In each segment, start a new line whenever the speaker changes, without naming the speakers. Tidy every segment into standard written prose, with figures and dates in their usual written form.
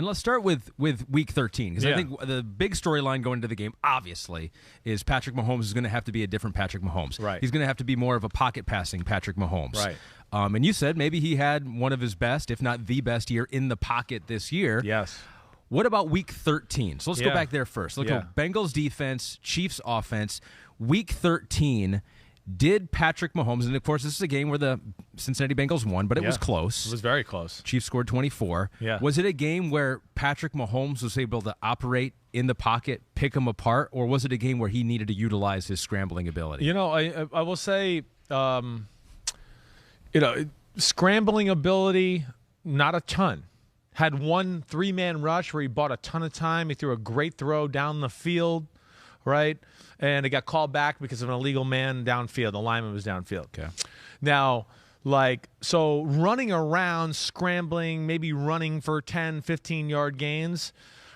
And let's start with Week 13, because I think the big storyline going into the game, obviously, is Patrick Mahomes is going to have to be a different Patrick Mahomes.
Right.
He's going to have to be more of a pocket-passing Patrick Mahomes.
Right.
And you said maybe he had one of his best, if not the best year in the pocket this year.
Yes.
What about Week 13? So let's go back there first. Look at Bengals defense, Chiefs offense. Week 13, did Patrick Mahomes, and of course this is a game where the Cincinnati Bengals won, but it was close.
It was very close.
Chiefs scored 24.
Yeah.
Was it a game where Patrick Mahomes was able to operate in the pocket, pick them apart, or was it a game where he needed to utilize his scrambling ability?
You know, I will say, scrambling ability, not a ton. Had one 3-man rush where he bought a ton of time. He threw a great throw down the field, right? And it got called back because of an illegal man downfield. The lineman was downfield.
Okay.
Now, so running around, scrambling, maybe running for 10, 15-yard gains,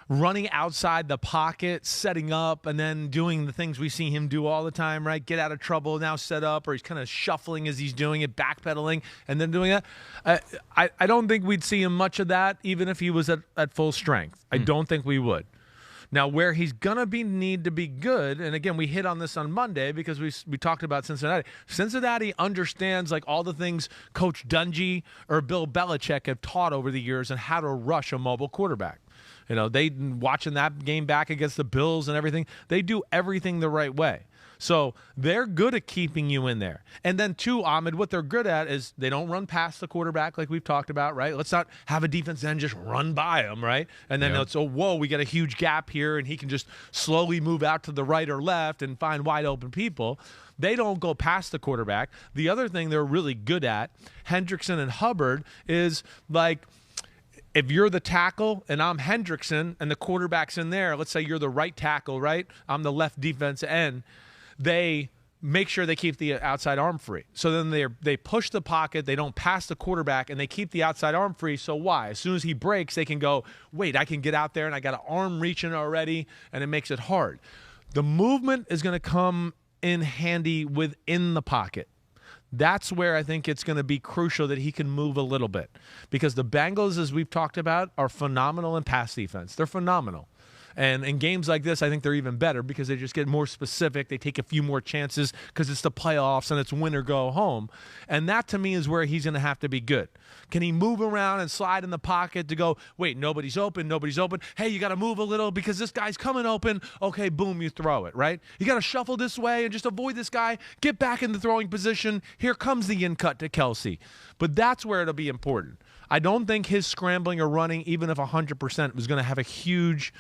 running outside the pocket, setting up, and then doing the things we see him do all the time, right? Get out of trouble, now set up, or he's kind of shuffling as he's doing it, backpedaling, and then doing that. I don't think we'd see him much of that, even if he was at full strength. I don't think we would. Now, where he's going to need to be good, and again, we hit on this on Monday because we talked about Cincinnati. Cincinnati understands all the things Coach Dungy or Bill Belichick have taught over the years and how to rush a mobile quarterback. They watching that game back against the Bills and everything, they do everything the right way. So they're good at keeping you in there. And then, too, Ahmed, what they're good at is they don't run past the quarterback like we've talked about, right? Let's not have a defense then just run by him, right? And then it's, whoa, we got a huge gap here, and he can just slowly move out to the right or left and find wide open people. They don't go past the quarterback. The other thing they're really good at, Hendrickson and Hubbard, is if you're the tackle and I'm Hendrickson and the quarterback's in there, let's say you're the right tackle, right? I'm the left defensive end. They make sure they keep the outside arm free. So then they push the pocket, they don't pass the quarterback, and they keep the outside arm free. So why? As soon as he breaks, they can go, wait, I can get out there and I got an arm reaching already, and it makes it hard. The movement is going to come in handy within the pocket. That's where I think it's going to be crucial that he can move a little bit, because the Bengals, as we've talked about, are phenomenal in pass defense. They're phenomenal. And in games like this, I think they're even better because they just get more specific. They take a few more chances because it's the playoffs and it's win or go home. And that, to me, is where he's going to have to be good. Can he move around and slide in the pocket to go, wait, nobody's open. Hey, you got to move a little because this guy's coming open. Okay, boom, you throw it, right? You got to shuffle this way and just avoid this guy. Get back in the throwing position. Here comes the in-cut to Kelsey. But that's where it'll be important. I don't think his scrambling or running, even if 100%, was going to have a huge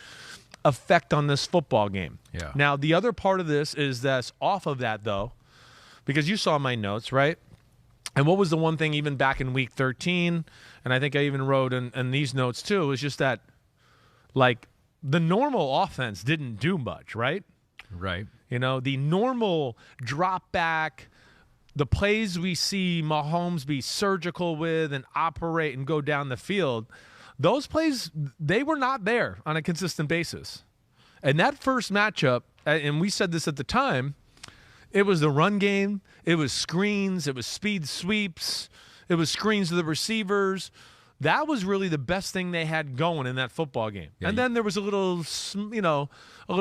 effect on this football game.
Yeah.
Now, the other part of this is that's off of that, though, because you saw my notes, right? And what was the one thing even back in Week 13, and I think I even wrote in these notes too, is just that, the normal offense didn't do much, right?
Right.
The normal drop back, the plays we see Mahomes be surgical with and operate and go down the field, those plays, they were not there on a consistent basis. And that first matchup, and we said this at the time, it was the run game, it was screens, it was speed sweeps, it was screens to the receivers. That was really the best thing they had going in that football game. Yeah, and then there was a little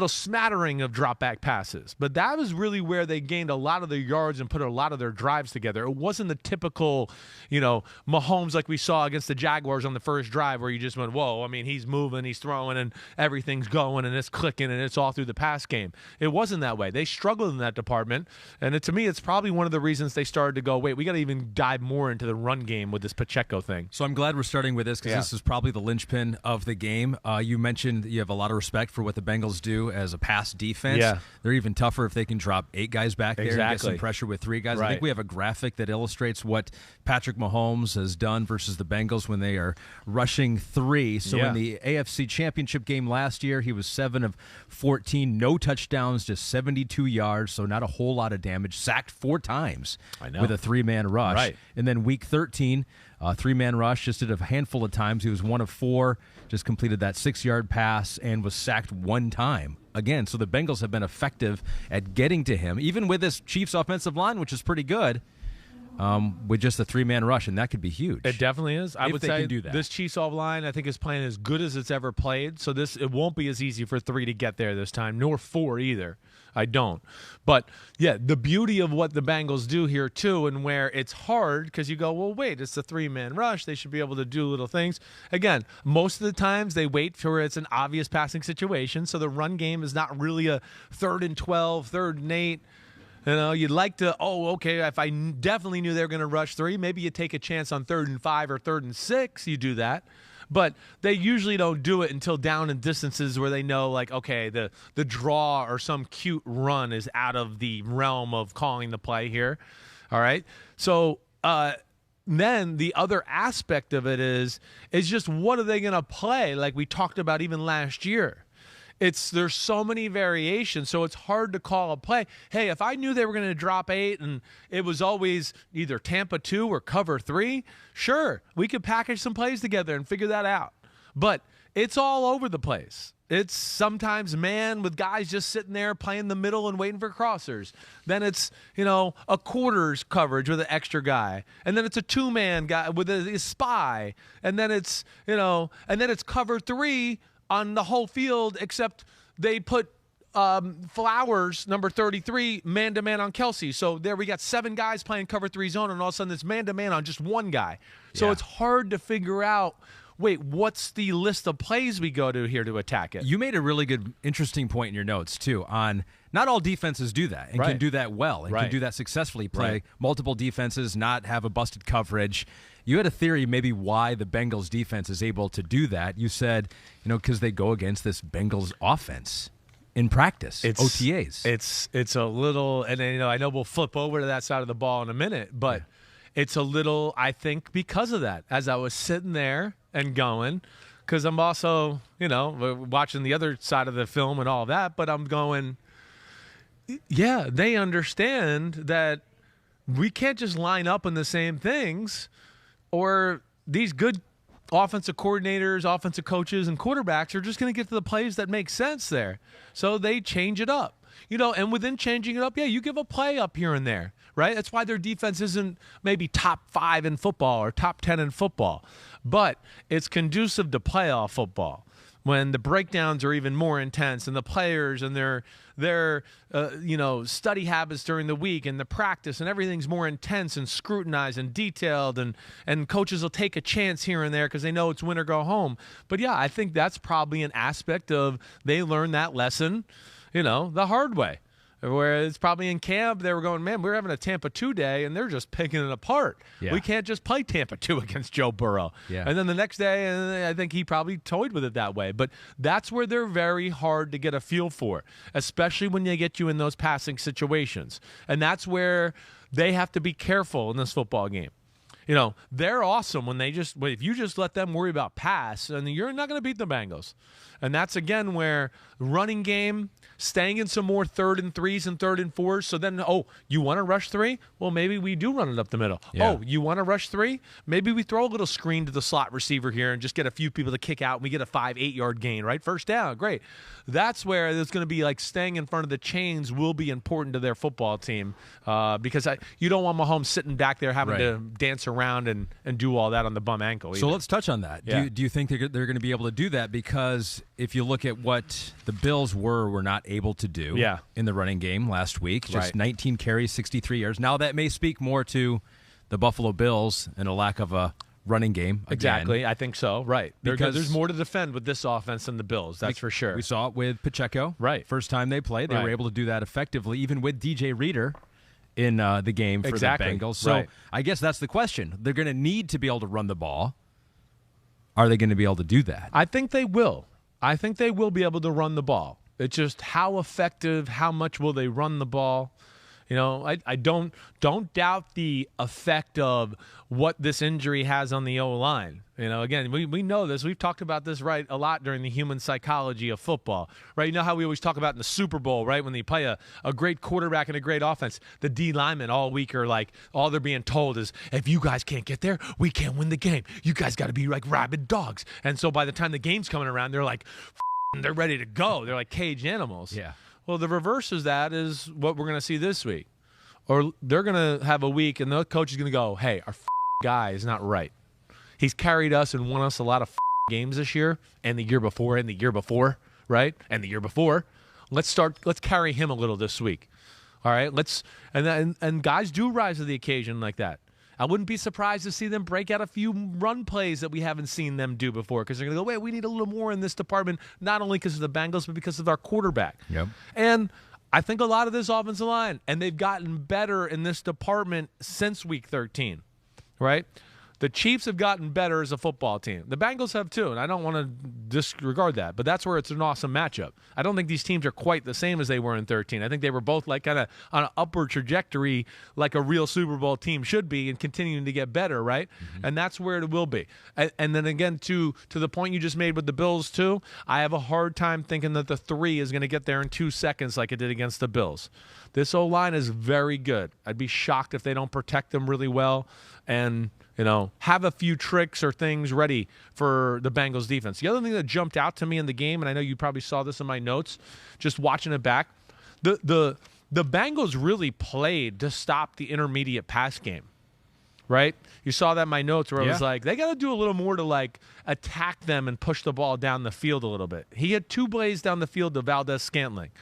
smattering of drop-back passes. But that was really where they gained a lot of their yards and put a lot of their drives together. It wasn't the typical, Mahomes like we saw against the Jaguars on the first drive where you just went, whoa, I mean, he's moving, he's throwing, and everything's going, and it's clicking, and it's all through the pass game. It wasn't that way. They struggled in that department. And to me, it's probably one of the reasons they started to go, wait, we got to even dive more into the run game with this Pacheco thing.
So I'm glad we're starting with this because this is probably the linchpin of the game. You mentioned you have a lot of respect for what the Bengals do as a pass defense.
Yeah.
They're even tougher if they can drop 8 guys back there and get some pressure with 3 guys.
Right.
I think we have a graphic that illustrates what Patrick Mahomes has done versus the Bengals when they are rushing 3. So in the AFC Championship game last year, he was 7 of 14, no touchdowns, just 72 yards, so not a whole lot of damage. Sacked 4 times with a 3-man rush.
Right.
And then Week 13, 3-man rush, just did a handful of times. He was 1 of 4, just completed that 6-yard pass and was sacked 1 time. Again, so the Bengals have been effective at getting to him, even with this Chiefs offensive line, which is pretty good. with just a 3-man rush, and that could be huge.
It definitely is. I would say
can do that.
This Chiefs offensive line, I think, is playing as good as it's ever played. So it won't be as easy for 3 to get there this time, nor 4 either. I don't. But, yeah, the beauty of what the Bengals do here, too, and where it's hard because you go, well, wait, it's a 3-man rush. They should be able to do little things. Again, most of the times they wait for it's an obvious passing situation, so the run game is not really a 3rd and 12, 3rd and 8. You know, you'd like to, okay, if I definitely knew they were going to rush 3, maybe you take a chance on 3rd and 5 or 3rd and 6, you do that. But they usually don't do it until down in distances where they know, like, okay, the draw or some cute run is out of the realm of calling the play here. All right? So then the other aspect of it is just what are they going to play, like we talked about even last year. There's so many variations, so it's hard to call a play. Hey, if I knew they were going to drop 8 and it was always either Tampa 2 or cover 3, sure, we could package some plays together and figure that out. But it's all over the place. It's sometimes man with guys just sitting there playing the middle and waiting for crossers. Then it's, a quarters coverage with an extra guy. And then it's a 2-man guy with a spy. And then it's, cover 3 on the whole field, except they put Flowers, number 33, man-to-man on Kelsey. So there we got 7 guys playing cover 3 zone, and all of a sudden it's man-to-man on just 1 guy. So it's hard to figure out, wait, what's the list of plays we go to here to attack it?
You made a really good, interesting point in your notes, too, on not all defenses do that and can do that well and can do that successfully, play multiple defenses, not have a busted coverage. You had a theory maybe why the Bengals defense is able to do that. You said, because they go against this Bengals offense in practice, OTAs.
It's a little, and I know we'll flip over to that side of the ball in a minute, but it's a little, I think, because of that. As I was sitting there and going, because I'm also, watching the other side of the film and all that, but I'm going, yeah, they understand that we can't just line up in the same things, or these good offensive coordinators, offensive coaches, and quarterbacks are just going to get to the plays that make sense there. So they change it up. And within changing it up, you give a play up here and there, right? That's why their defense isn't maybe top 5 in football or top 10 in football. But it's conducive to playoff football when the breakdowns are even more intense and the players and their study habits during the week and the practice and everything's more intense and scrutinized and detailed, and coaches will take a chance here and there because they know it's win or go home. But, I think that's probably an aspect of they learned that lesson, the hard way. Whereas probably in camp, they were going, man, we're having a Tampa 2 day, and they're just picking it apart. Yeah. We can't just play Tampa 2 against Joe Burrow. Yeah. And then the next day, and I think he probably toyed with it that way. But that's where they're very hard to get a feel for, especially when they get you in those passing situations. And that's where they have to be careful in this football game. They're awesome when if you just let them worry about pass, and you're not going to beat the Bengals. And that's, again, where running game, staying in some more 3rd and 3s and 3rd and 4s. So then, you want to rush 3? Well, maybe we do run it up the middle. Yeah. You want to rush 3? Maybe we throw a little screen to the slot receiver here and just get a few people to kick out, and we get a 5-8 gain, right? First down, great. That's where it's going to be like staying in front of the chains will be important to their football team because you don't want Mahomes sitting back there having to dance around and do all that on the bum ankle either.
So let's touch on that. Yeah. Do you think they're going to be able to do that? Because if you look at what the Bills were not able to do in the running game last week, just 19 carries, 63 yards. Now that may speak more to the Buffalo Bills and a lack of a running game.
Exactly. I think so. Right. Because there's more to defend with this offense than the Bills. That's for sure.
We saw it with Pacheco.
Right.
First time they played, they were able to do that effectively, even with DJ Reader in the game for the Bengals. So I guess that's the question. They're going to need to be able to run the ball. Are they going to be able to do that?
I think they will. I think they will be able to run the ball. It's just how effective, how much will they run the ball? I don't doubt the effect of what this injury has on the O-line. Again, we know this. We've talked about this, a lot during the human psychology of football, right? You know how we always talk about in the Super Bowl, right? When they play a great quarterback and a great offense, the D linemen all week are like, all they're being told is, if you guys can't get there, we can't win the game. You guys got to be like rabid dogs. And so by the time the game's coming around, they're like, they're ready to go. They're like caged animals.
Yeah.
Well, the reverse of that is what we're going to see this week. or they're going to have a week and the coach is going to go, hey, our guy is not right. He's carried us and won us a lot of games this year and the year before and the year before, right? And the year before. Let's carry him a little this week. All right, and guys do rise to the occasion like that. I wouldn't be surprised to see them break out a few run plays that we haven't seen them do before, because they're going to go, wait, we need a little more in this department, not only because of the Bengals, but because of our quarterback.
Yep.
And I think a lot of this offensive line, and they've gotten better in this department since Week 13, right? The Chiefs have gotten better as a football team. The Bengals have too, and I don't want to disregard that, but that's where it's an awesome matchup. I don't think these teams are quite the same as they were in 13. I think they were both like kind of on an upward trajectory like a real Super Bowl team should be, and continuing to get better, right? Mm-hmm. And that's where it will be. And then again, to the point you just made with the Bills too, I have a hard time thinking that the 3 is going to get there in 2 seconds like it did against the Bills. This O-line is very good. I'd be shocked if they don't protect them really well and, have a few tricks or things ready for the Bengals defense. The other thing that jumped out to me in the game, and I know you probably saw this in my notes, just watching it back, the Bengals really played to stop the intermediate pass game, right? You saw that in my notes where it was like, they got to do a little more to like attack them and push the ball down the field a little bit. He had 2 plays down the field to Valdez-Scantling.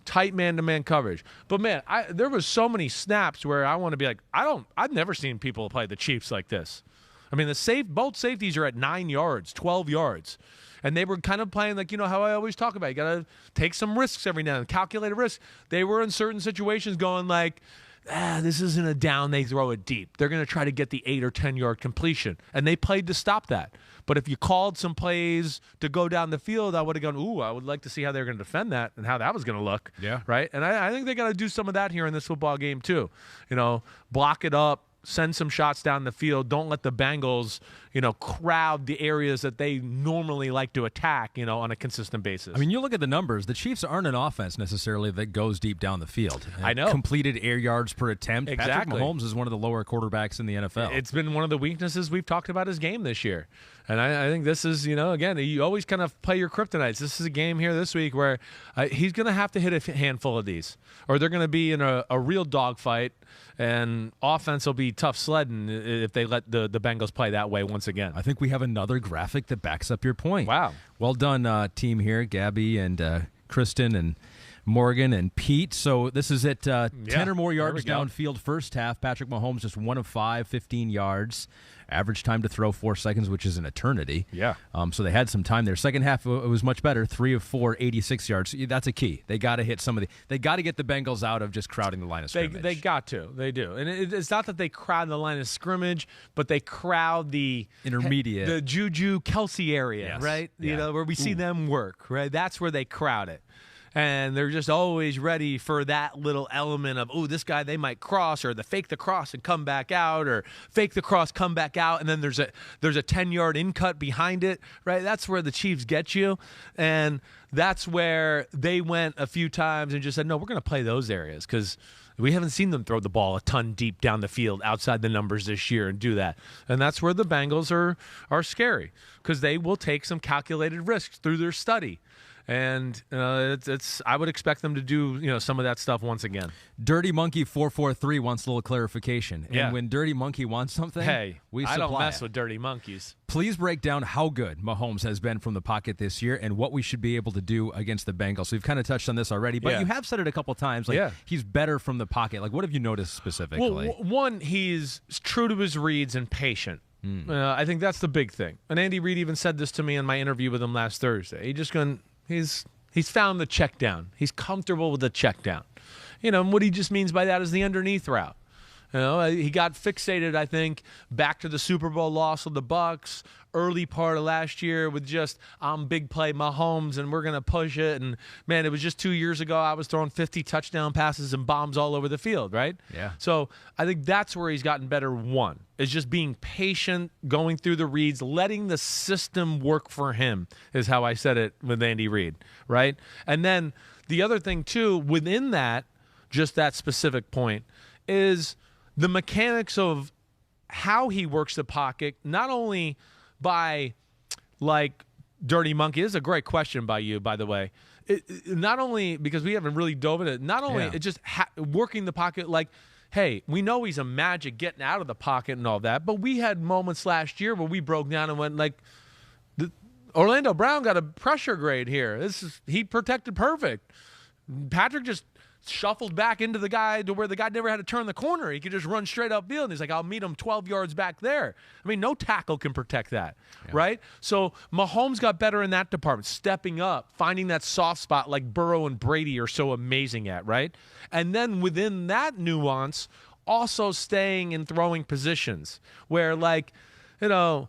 Tight man-to-man coverage. But, man, there was so many snaps where I want to be like, I've never seen people play the Chiefs like this. I mean, both safeties are at 9 yards, 12 yards. And they were kind of playing like, how I always talk about. You got to take some risks every now and then, calculated risks. They were in certain situations going like, this isn't a down, they throw it deep. They're going to try to get the 8 or 10-yard completion. And they played to stop that. But if you called some plays to go down the field, I would have gone, I would like to see how they're going to defend that and how that was going to look.
Yeah.
Right? And I think they got to do some of that here in this football game too. Block it up, send some shots down the field. Don't let the Bengals, crowd the areas that they normally like to attack, on a consistent basis.
I mean, you look at the numbers. The Chiefs aren't an offense necessarily that goes deep down the field.
I know.
Completed air yards per attempt.
Exactly.
Patrick Mahomes is one of the lower quarterbacks in the NFL.
It's been one of the weaknesses we've talked about his game this year. And I think this is, again, you always kind of play your kryptonites. This is a game here this week where he's going to have to hit a handful of these, or they're going to be in a real dogfight, and offense will be tough sledding if they let the Bengals play that way once again.
I think we have another graphic that backs up your point.
Wow.
Well done, team here, Gabby and Kristen and Morgan and Pete. So this is at 10 or more yards downfield first half. Patrick Mahomes just 1 of 5, 15 yards. Average time to throw 4 seconds, which is an eternity.
Yeah.
So they had some time there. Second half, it was much better. 3 of 4, 86 yards. That's a key. They got to hit they got to get the Bengals out of just crowding the line of scrimmage.
They got to. They do. And it's not that they crowd the line of scrimmage, but they crowd the
intermediate,
the Juju Kelsey area,
yes.
Right?
Yeah.
Where we see them work, right? That's where they crowd it. And they're just always ready for that little element of, this guy, they might cross, or the fake the cross and come back out, or fake the cross, come back out, and then there's a 10-yard in cut behind it, right? That's where the Chiefs get you. And that's where they went a few times and just said, no, we're going to play those areas because we haven't seen them throw the ball a ton deep down the field outside the numbers this year and do that. And that's where the Bengals are scary, because they will take some calculated risks through their study. And I would expect them to do some of that stuff once again.
Dirty Monkey 443 wants a little clarification. And when Dirty Monkey wants something, we supply
I don't mess with dirty monkeys.
Please break down how good Mahomes has been from the pocket this year and what we should be able to do against the Bengals. We've kind of touched on this already, but you have said it a couple times. He's better from the pocket. What have you noticed specifically?
Well, one, he's true to his reads and patient. I think that's the big thing. And Andy Reid even said this to me in my interview with him last Thursday. He's found the check down. He's comfortable with the check down. And what he just means by that is the underneath route. He got fixated, I think, back to the Super Bowl loss of the Bucs, early part of last year with just, big play Mahomes, and we're going to push it. And, man, it was just 2 years ago I was throwing 50 touchdown passes and bombs all over the field, right?
Yeah.
So I think that's where he's gotten better, one, is just being patient, going through the reads, letting the system work for him is how I said it with Andy Reid, right? And then the other thing, too, within that, just that specific point, is the mechanics of how he works the pocket, not only by, Dirty Monkey. This is a great question by you, by the way. Not only because we haven't really dove in it, not only it just working the pocket, hey, we know he's a magic getting out of the pocket and all that, but we had moments last year where we broke down and went like, Orlando Brown got a pressure grade here. He protected perfect. Patrick just shuffled back into the guy to where the guy never had to turn the corner. He could just run straight upfield, and he's like, I'll meet him 12 yards back there. I mean, no tackle can protect that, right? So Mahomes got better in that department, stepping up, finding that soft spot like Burrow and Brady are so amazing at, right? And then within that nuance, also staying in throwing positions where, like, you know,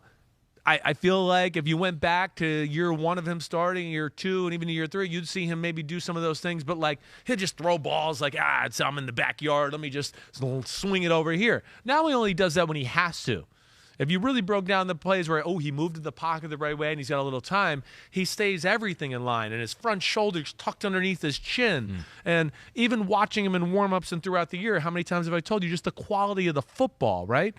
I feel like if you went back to year 1 of him starting, year 2, and even year 3, you'd see him maybe do some of those things. But, like, he'll just throw balls like, I'm in the backyard. Let me just swing it over here. Now he only does that when he has to. If you really broke down the plays where, he moved to the pocket the right way and he's got a little time, he stays everything in line, and his front shoulder's tucked underneath his chin. And even watching him in warm-ups and throughout the year, how many times have I told you just the quality of the football, right?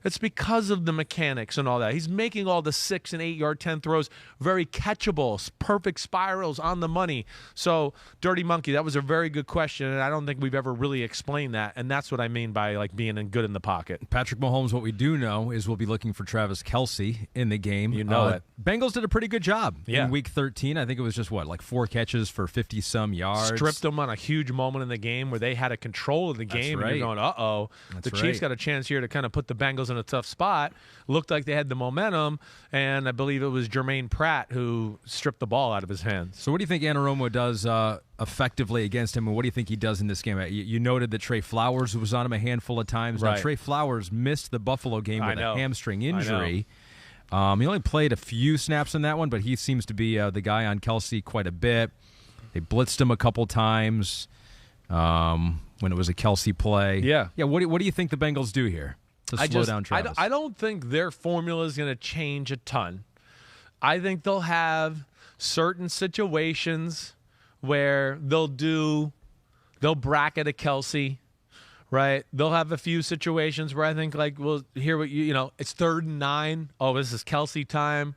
It's because of the mechanics and all that. He's making all the 6 and 8 yard 10 throws very catchable, perfect spirals on the money. So, Dirty Monkey, that was a very good question, and I don't think we've ever really explained that. And that's what I mean by like being good in the pocket.
Patrick Mahomes, what we do know is we'll be looking for Travis Kelce in the game.
You know it.
Bengals did a pretty good job in Week 13. I think it was just like 4 catches for 50-some yards.
Stripped them on a huge moment in the game where they had a control of the game.
Right.
And you're going, the Chiefs got a chance here to kind of put the Bengals in a tough spot. Looked like they had the momentum, and I believe it was Jermaine Pratt who stripped the ball out of his hands.
So what do you think Anaromo does effectively against him, and what do you think he does in this game? You noted that Trey Flowers was on him a handful of times.
Right.
Now, Trey Flowers missed the Buffalo game with a hamstring injury. He only played a few snaps in that one, but he seems to be the guy on Kelce quite a bit. They blitzed him a couple times when it was a Kelce play.
Yeah.
What do you think the Bengals do here to slow down Travis?
I don't think their formula is going to change a ton. I think they'll have certain situations where they'll bracket a Kelce, right? They'll have a few situations where I think, like, well, here, it's 3rd and 9. Oh, this is Kelce time.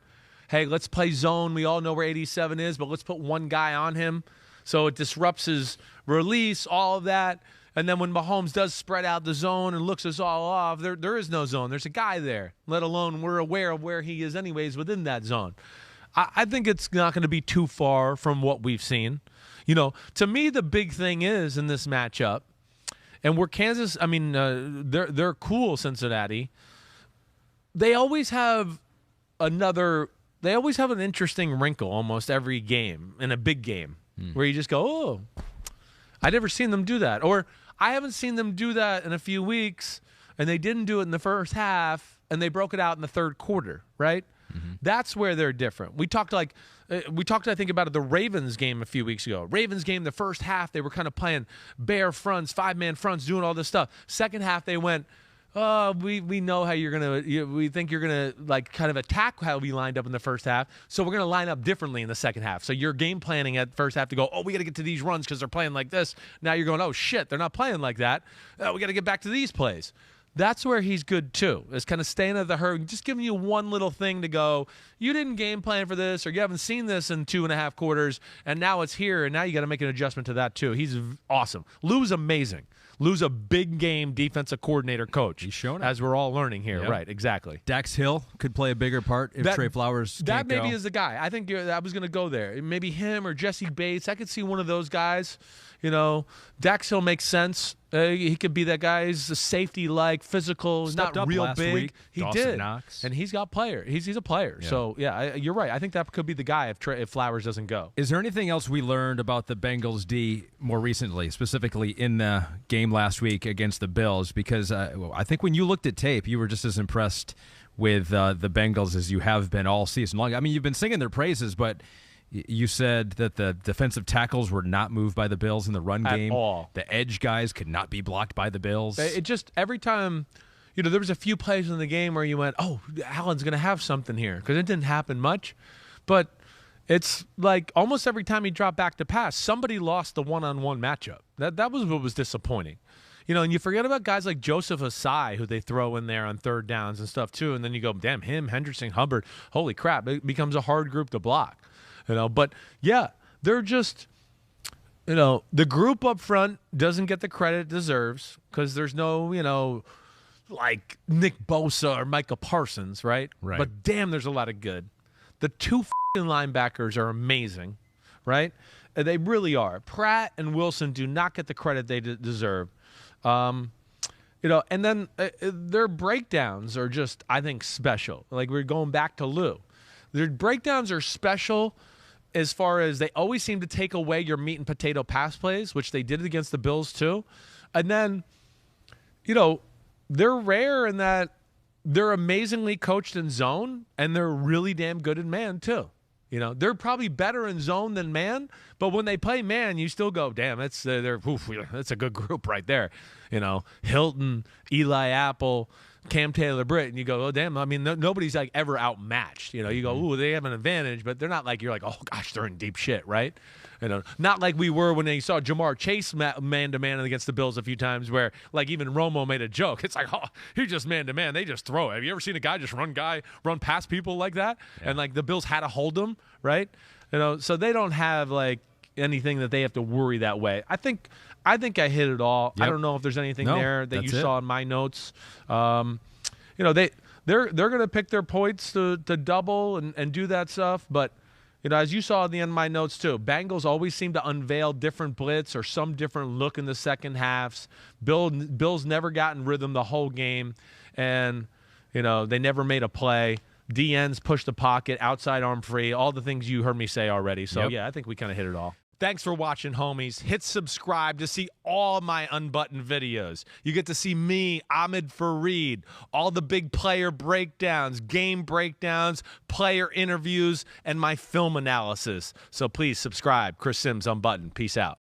Hey, let's play zone. We all know where 87 is, but let's put one guy on him. So it disrupts his release, all of that. And then when Mahomes does spread out the zone and looks us all off, there is no zone. There's a guy there, let alone we're aware of where he is anyways within that zone. I think it's not going to be too far from what we've seen. To me, the big thing is in this matchup, and where Kansas, they're cool, Cincinnati. They always have an interesting wrinkle almost every game in a big game where you just go, I've never seen them do that. Or I haven't seen them do that in a few weeks, and they didn't do it in the first half, and they broke it out in the third quarter, right? Mm-hmm. That's where they're different. We talked, I think, about the Ravens game a few weeks ago. Ravens game, the first half, they were kind of playing bare fronts, 5-man fronts, doing all this stuff. Second half, they went, we know how you're going to, we think you're going to, like, kind of attack how we lined up in the first half, so we're going to line up differently in the second half. So you're game planning at first half to go, we got to get to these runs because they're playing like this. Now you're going, shit, they're not playing like that. We got to get back to these plays. That's where he's good, too, is kind of staying at the herd, just giving you one little thing to go, you didn't game plan for this, or you haven't seen this in 2.5 quarters, and now it's here, and now you got to make an adjustment to that, too. He's awesome. Lou's amazing. Lou's a big game defensive coordinator coach.
He's shown it.
As we're all learning here. Yep. Right, exactly.
Dax Hill could play a bigger part if Trey Flowers can't go.
That maybe is the guy. I think I was going to go there. Maybe him or Jesse Bates. I could see one of those guys. Dax Hill makes sense. He could be that guy. He's a safety-like, physical,
stepped
not
up
real
last
big.
Week.
He
Dawson
did.
Knox.
And he's got player. He's a player. Yeah. So, you're right. I think that could be the guy if Flowers doesn't go.
Is there anything else we learned about the Bengals D more recently, specifically in the game last week against the Bills? Because I think when you looked at tape, you were just as impressed with the Bengals as you have been all season long. I mean, you've been singing their praises, but you said that the defensive tackles were not moved by the Bills in the run game.
At all.
The edge guys could not be blocked by the Bills.
It just, every time, there was a few plays in the game where you went, Allen's going to have something here, because it didn't happen much. But it's like almost every time he dropped back to pass, somebody lost the one-on-one matchup. That was what was disappointing. And you forget about guys like Joseph Asai, who they throw in there on third downs and stuff too, and then you go, damn, him, Henderson, Hubbard, holy crap, it becomes a hard group to block. But yeah, they're just the group up front doesn't get the credit it deserves because there's no, like Nick Bosa or Micah Parsons, right?
Right.
But damn, there's a lot of good. The two f***ing linebackers are amazing, right? They really are. Pratt and Wilson do not get the credit they deserve. And then their breakdowns are just, I think, special. Like we're going back to Lou. Their breakdowns are special as far as they always seem to take away your meat and potato pass plays, which they did against the Bills too. And then, they're rare in that they're amazingly coached in zone, and they're really damn good in man too. They're probably better in zone than man, but when they play man, you still go, damn, that's a good group right there. Hilton, Eli Apple, Cam Taylor-Britt, and you go, oh, damn, I mean, nobody's like ever outmatched. You go, ooh, they have an advantage, but they're not like, you're like, oh, gosh, they're in deep shit, right? Not like we were when they saw Jamar Chase man-to-man against the Bills a few times where, like, even Romo made a joke. It's like, oh, he's just man-to-man. They just throw it. Have you ever seen a guy just run past people like that? Yeah. And, like, the Bills had to hold him, right? So they don't have, like, anything that they have to worry that way. I think I hit it all. Yep. I don't know if there's anything there that you saw in my notes. They're going to pick their points to double and do that stuff, but as you saw at the end of my notes too, Bengals always seem to unveil different blitz or some different look in the second halves. Bills never got in rhythm the whole game, and they never made a play. DNs push the pocket, outside arm free, all the things you heard me say already. So, yeah, I think we kind of hit it all. Thanks for watching, homies. Hit subscribe to see all my Unbuttoned videos. You get to see me, Ahmed Fareed, all the big player breakdowns, game breakdowns, player interviews, and my film analysis. So please subscribe. Chris Simms Unbuttoned. Peace out.